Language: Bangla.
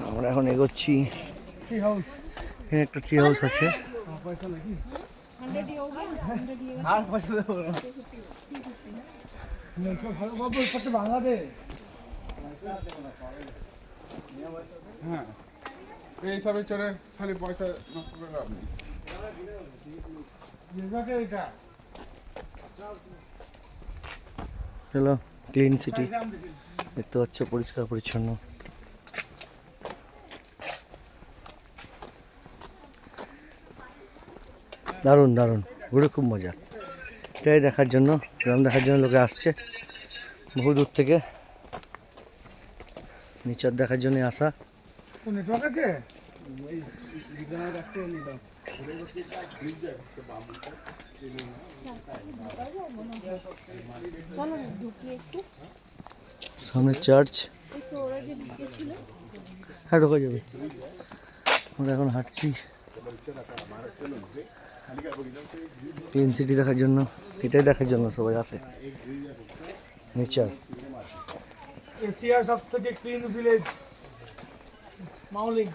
আমরা এখন এগোচ্ছি। এখানে একটা ট্রি হাউস আছে। হ্যাঁ, এই সবে চলে খালি পয়সা নষ্ট করে লাভ নেই। চলো, ক্লিন সিটি দেখতে পাচ্ছ, পরিষ্কার পরিচ্ছন্ন। দারুণ দারুণ, ঘুরে খুব মজা। এটাই দেখার জন্য, গ্রাম দেখার জন্য লোকে আসছে বহু দূর থেকে। নেচার দেখার জন্য আসা। নেটওয়ার্ক আছে? সামনে চার্চ। হ্যাঁ, ঢোকা যাবে। আমরা এখন হাঁটছি ক্লিন সিটি দেখার জন্য। এটাই দেখার জন্য সবাই আসে, নেচার। এশিয়ার সব থেকে ক্লিন ভিলেজ মাওলিং।